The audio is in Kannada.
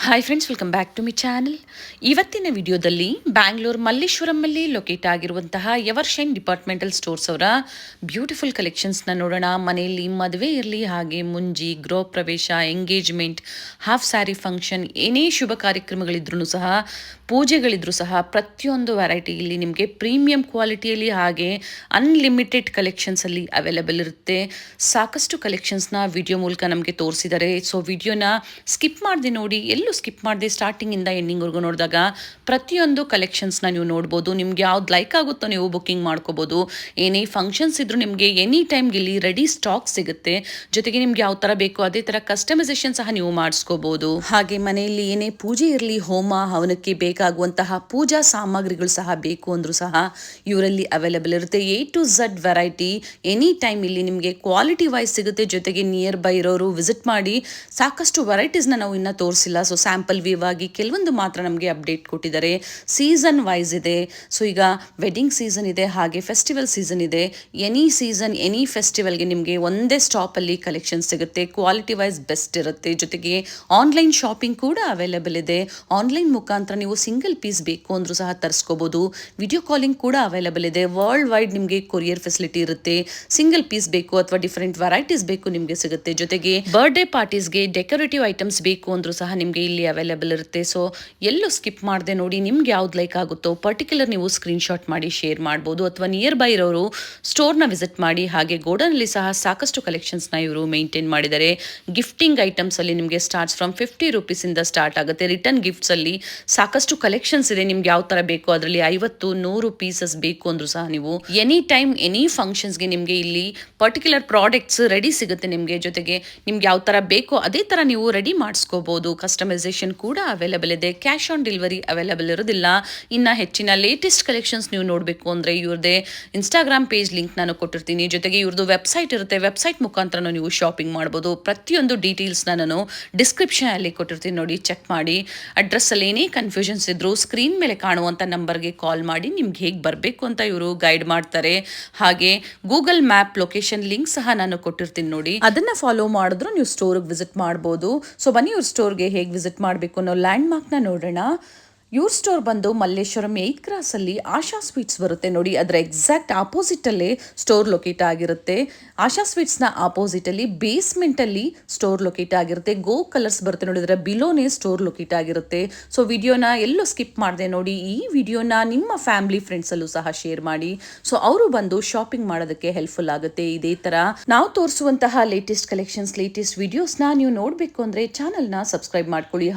Hi friends, welcome back to my channel. ಇವತ್ತಿನ ವಿಡಿಯೋದಲ್ಲಿ ಬ್ಯಾಂಗ್ಳೂರ್ ಮಲ್ಲೇಶ್ವರಮಲ್ಲಿ ಲೊಕೇಟ್ ಆಗಿರುವಂತಹ ಎವರ್ ಶೈನ್ ಡಿಪಾರ್ಟ್ಮೆಂಟಲ್ ಸ್ಟೋರ್ಸ್ ಅವರ ಬ್ಯೂಟಿಫುಲ್ ಕಲೆಕ್ಷನ್ಸ್ನ ನೋಡೋಣ. ಮನೆಯಲ್ಲಿ ಮದುವೆ ಇರಲಿ, ಹಾಗೆ ಮುಂಜಿ, ಗೃಹ ಪ್ರವೇಶ, ಎಂಗೇಜ್ಮೆಂಟ್, ಹಾಫ್ ಸ್ಯಾರಿ ಫಂಕ್ಷನ್, ಏನೇ ಶುಭ ಕಾರ್ಯಕ್ರಮಗಳಿದ್ರೂ ಸಹ, ಪೂಜೆಗಳಿದ್ರೂ ಸಹ ಪ್ರತಿಯೊಂದು ವೆರೈಟಿ ಇಲ್ಲಿ ನಿಮಗೆ ಪ್ರೀಮಿಯಂ ಕ್ವಾಲಿಟಿಯಲ್ಲಿ ಹಾಗೆ ಅನ್ಲಿಮಿಟೆಡ್ ಕಲೆಕ್ಷನ್ಸಲ್ಲಿ ಅವೈಲೇಬಲ್ ಇರುತ್ತೆ. ಸಾಕಷ್ಟು ಕಲೆಕ್ಷನ್ಸ್ನ ವಿಡಿಯೋ ಮೂಲಕ ನಮಗೆ ತೋರಿಸಿದ್ದಾರೆ. ಸೊ ವಿಡಿಯೋನ ಸ್ಕಿಪ್ ಮಾಡದೆ ನೋಡಿ, ಸ್ಕಿಪ್ ಮಾಡದೆ ಸ್ಟಾರ್ಟಿಂಗಿಂದ ಎಂಡಿಂಗ್ವರೆಗೂ ನೋಡಿದಾಗ ಪ್ರತಿಯೊಂದು ಕಲೆಕ್ಷನ್ಸ್ನ ನೀವು ನೋಡ್ಬೋದು. ನಿಮ್ಗೆ ಯಾವ್ದು ಲೈಕ್ ಆಗುತ್ತೋ ನೀವು ಬುಕ್ಕಿಂಗ್ ಮಾಡ್ಕೋಬೋದು. ಏನೇ ಫಂಕ್ಷನ್ಸ್ ಇದ್ರೂ ನಿಮಗೆ ಎನಿ ಟೈಮ್ಗೆ ಇಲ್ಲಿ ರೆಡಿ ಸ್ಟಾಕ್ ಸಿಗುತ್ತೆ. ಜೊತೆಗೆ ನಿಮ್ಗೆ ಯಾವ ಥರ ಬೇಕೋ ಅದೇ ಥರ ಕಸ್ಟಮೈಸೇಷನ್ ಸಹ ನೀವು ಮಾಡಿಸ್ಕೋಬೋದು. ಹಾಗೆ ಮನೆಯಲ್ಲಿ ಏನೇ ಪೂಜೆ ಇರಲಿ, ಹೋಮ ಹವನಕ್ಕೆ ಬೇಕಾಗುವಂತಹ ಪೂಜಾ ಸಾಮಗ್ರಿಗಳು ಸಹ ಬೇಕು ಅಂದರೂ ಸಹ ಇವರಲ್ಲಿ ಅವೈಲೇಬಲ್ ಇರುತ್ತೆ. A to Z variety any time ಇಲ್ಲಿ ನಿಮಗೆ ಕ್ವಾಲಿಟಿ ವೈಸ್ ಸಿಗುತ್ತೆ. ಜೊತೆಗೆ ನಿಯರ್ ಬೈ ಇರೋರು ವಿಸಿಟ್ ಮಾಡಿ ಸಾಕಷ್ಟು ವೆರೈಟೀಸ್ನ ನಾವು ಇನ್ನೂ ತೋರಿಸಿಲ್ಲ. ಸೊ ಸ್ಯಾಂಪಲ್ ವ್ಯೂ ಆಗಿ ಕೆಲವೊಂದು ಮಾತ್ರ ನಮಗೆ ಅಪ್ಡೇಟ್ ಕೊಟ್ಟಿದ್ದಾರೆ. ಸೀಸನ್ ವೈಸ್ ಇದೆ. ಸೊ ಈಗ ವೆಡ್ಡಿಂಗ್ ಸೀಸನ್ ಇದೆ, ಹಾಗೆ ಫೆಸ್ಟಿವಲ್ ಸೀಸನ್ ಇದೆ. ಎನಿ ಸೀಸನ್ ಎನಿ ಫೆಸ್ಟಿವಲ್ಗೆ ನಿಮಗೆ ಒಂದೇ ಸ್ಟಾಪಲ್ಲಿ ಕಲೆಕ್ಷನ್ ಸಿಗುತ್ತೆ. ಕ್ವಾಲಿಟಿ ವೈಸ್ ಬೆಸ್ಟ್ ಇರುತ್ತೆ. ಜೊತೆಗೆ ಆನ್ಲೈನ್ ಶಾಪಿಂಗ್ ಕೂಡ ಅವೈಲೇಬಲ್ ಇದೆ. ಆನ್ಲೈನ್ ಮುಖಾಂತರ ನೀವು ಸಿಂಗಲ್ ಪೀಸ್ ಬೇಕು ಅಂದರೂ ಸಹ ತರಿಸ್ಕೋಬೋದು. ವಿಡಿಯೋ ಕಾಲಿಂಗ್ ಕೂಡ ಅವೈಲೇಬಲ್ ಇದೆ. ವರ್ಲ್ಡ್ ವೈಡ್ ನಿಮಗೆ ಕೊರಿಯರ್ ಫೆಸಿಲಿಟಿ ಇರುತ್ತೆ. ಸಿಂಗಲ್ ಪೀಸ್ ಬೇಕು ಅಥವಾ ಡಿಫರೆಂಟ್ ವೆರೈಟೀಸ್ ಬೇಕು ನಿಮಗೆ ಸಿಗುತ್ತೆ. ಜೊತೆಗೆ ಬರ್ಡೇ ಪಾರ್ಟೀಸ್ಗೆ ಡೆಕೋರೇಟಿವ್ ಐಟಮ್ಸ್ ಬೇಕು ಅಂದರೂ ಸಹ ನಿಮಗೆ ಇಲ್ಲಿ ಅವೈಲೇಬಲ್ ಇರುತ್ತೆ. ಸೊ ಎಲ್ಲೂ ಸ್ಕಿಪ್ ಮಾಡದೆ ನೋಡಿ, ನಿಮ್ಗೆ ಯಾವ್ದು ಲೈಕ್ ಆಗುತ್ತೋ ಪರ್ಟಿಕ್ಯುಲರ್ ನೀವು ಸ್ಕ್ರೀನ್ಶಾಟ್ ಮಾಡಿ ಶೇರ್ ಮಾಡ್ಬೋದು. ಅಥವಾ ನಿಯರ್ ಬೈ ಇರೋರು ಸ್ಟೋರ್ನ ವಿಸಿಟ್ ಮಾಡಿ. ಹಾಗೆ ಗೋಡನಲ್ಲಿ ಸಹ ಸಾಕಷ್ಟು ಕಲೆಕ್ಷನ್ಸ್ನ ಇವರು ಮೇಂಟೈನ್ ಮಾಡಿದ್ದಾರೆ. ಗಿಫ್ಟಿಂಗ್ ಐಟಮ್ಸ್ ಅಲ್ಲಿ ನಿಮಗೆ ಸ್ಟಾರ್ಟ್ಸ್ ಫ್ರಮ್ 50 ರೂಪೀಸಿಂದ ಸ್ಟಾರ್ಟ್ ಆಗುತ್ತೆ. ರಿಟರ್ನ್ ಗಿಫ್ಟ್ಸ್ ಅಲ್ಲಿ ಸಾಕಷ್ಟು ಕಲೆಕ್ಷನ್ಸ್ ಇದೆ. ನಿಮ್ಗೆ ಯಾವ ಥರ ಬೇಕೋ ಅದರಲ್ಲಿ 50-100 ಪೀಸಸ್ ಬೇಕು ಅಂದರೂ ಸಹ ನೀವು ಎನಿ ಟೈಮ್ ಎನಿ ಫಂಕ್ಷನ್ಸ್ಗೆ ನಿಮಗೆ ಇಲ್ಲಿ ಪರ್ಟಿಕ್ಯುಲರ್ ಪ್ರಾಡಕ್ಟ್ಸ್ ರೆಡಿ ಸಿಗುತ್ತೆ ನಿಮಗೆ. ಜೊತೆಗೆ ನಿಮ್ಗೆ ಯಾವ ಥರ ಬೇಕೋ ಅದೇ ಥರ ನೀವು ರೆಡಿ ಮಾಡಿಸ್ಕೋಬೋದು. ಕಸ್ಟಮೈಸೇಷನ್ ಕೂಡ ಅವೈಲೇಬಲ್ ಇದೆ. ಕ್ಯಾಶ್ ಆನ್ ಡೆಲಿವರಿ ಅವೈಲೇಬಲ್ ಇರೋದಿಲ್ಲ. ಇನ್ನು ಹೆಚ್ಚಿನ ಲೇಟೆಸ್ಟ್ ಕಲೆಕ್ಷನ್ಸ್ ನೀವು ನೋಡಬೇಕು ಅಂದರೆ ಇವ್ರದ್ದೇ ಇನ್ಸ್ಟಾಗ್ರಾಮ್ ಪೇಜ್ ಲಿಂಕ್ ನಾನು ಕೊಟ್ಟಿರ್ತೀನಿ. ಜೊತೆಗೆ ಇವ್ರದ್ದು ವೆಬ್ಸೈಟ್ ಇರುತ್ತೆ. ವೆಬ್ಸೈಟ್ ಮುಖಾಂತರ ನೀವು ಶಾಪಿಂಗ್ ಮಾಡ್ಬೋದು. ಪ್ರತಿಯೊಂದು ಡೀಟೇಲ್ಸ್ನ ನಾನು ಡಿಸ್ಕ್ರಿಪ್ಷನ್ ಅಲ್ಲಿ ಕೊಟ್ಟಿರ್ತೀನಿ, ನೋಡಿ ಚೆಕ್ ಮಾಡಿ. ಅಡ್ರೆಸ್ಸಲ್ಲಿ ಏನೇ ಕನ್ಫ್ಯೂಷನ್ಸ್ ಇದ್ರೂ ಸ್ಕ್ರೀನ್ ಮೇಲೆ ಕಾಣುವಂಥ ನಂಬರ್ಗೆ ಕಾಲ್ ಮಾಡಿ ನಿಮ್ಗೆ ಹೇಗೆ ಬರಬೇಕು ಅಂತ ಇವರು ಗೈಡ್ ಮಾಡ್ತಾರೆ. ಹಾಗೆ ಗೂಗಲ್ ಮ್ಯಾಪ್ ಲೊಕೇಶನ್ ಲಿಂಕ್ ಸಹ ನಾನು ಕೊಟ್ಟಿರ್ತೀನಿ, ನೋಡಿ ಅದನ್ನ ಫಾಲೋ ಮಾಡಿದ್ರು ನೀವು ಸ್ಟೋರ್ಗೆ ವಿಸಿಟ್ ಮಾಡ್ಬೋದು. ಸೊ ಬನ್ನಿ ಇವ್ರ ಸ್ಟೋರ್ಗೆ ಹೇಗೆ ವಿಸಿಟ್ ಮಾಡಬೇಕು ಅನ್ನೋ ಲ್ಯಾಂಡ್ ಮಾರ್ಕ್ನ ನೋಡೋಣ. ಇವ್ರ ಸ್ಟೋರ್ ಬಂದು ಮಲ್ಲೇಶ್ವರಂ 8th ಕ್ರಾಸಲ್ಲಿ ಆಶಾ ಸ್ವೀಟ್ಸ್ ಬರುತ್ತೆ ನೋಡಿ. ಅದರ ಎಕ್ಸಾಕ್ಟ್ ಆಪೋಸಿಟಲ್ಲೇ ಸ್ಟೋರ್ ಲೊಕೇಟ್ ಆಗಿರುತ್ತೆ. ಆಶಾ ಸ್ವೀಟ್ಸ್ನ ಆಪೋಸಿಟಲ್ಲಿ ಬೇಸ್ಮೆಂಟಲ್ಲಿ ಸ್ಟೋರ್ ಲೊಕೇಟ್ ಆಗಿರುತ್ತೆ. ಗೋ ಕಲರ್ಸ್ ಬರುತ್ತೆ ನೋಡಿ, ಅದರ ಬಿಲೋನೇ ಸ್ಟೋರ್ ಲೊಕೇಟ್ ಆಗಿರುತ್ತೆ. ಸೊ ವಿಡಿಯೋನ ಎಲ್ಲೂ ಸ್ಕಿಪ್ ಮಾಡದೆ ನೋಡಿ. ಈ ವಿಡಿಯೋನ ನಿಮ್ಮ ಫ್ಯಾಮಿಲಿ ಫ್ರೆಂಡ್ಸಲ್ಲೂ ಸಹ ಶೇರ್ ಮಾಡಿ. ಸೊ ಅವರು ಬಂದು ಶಾಪಿಂಗ್ ಮಾಡೋದಕ್ಕೆ ಹೆಲ್ಪ್ಫುಲ್ ಆಗುತ್ತೆ. ಇದೇ ಥರ ನಾವು ತೋರಿಸುವಂತಹ ಲೇಟೆಸ್ಟ್ ಕಲೆಕ್ಷನ್ಸ್, ಲೇಟೆಸ್ಟ್ ವಿಡಿಯೋಸ್ನ ನೀವು ನೋಡಬೇಕು ಅಂದರೆ ಚಾನಲ್ನ ಸಬ್ಸ್ಕ್ರೈಬ್ ಮಾಡ್ಕೊಳ್ಳಿ.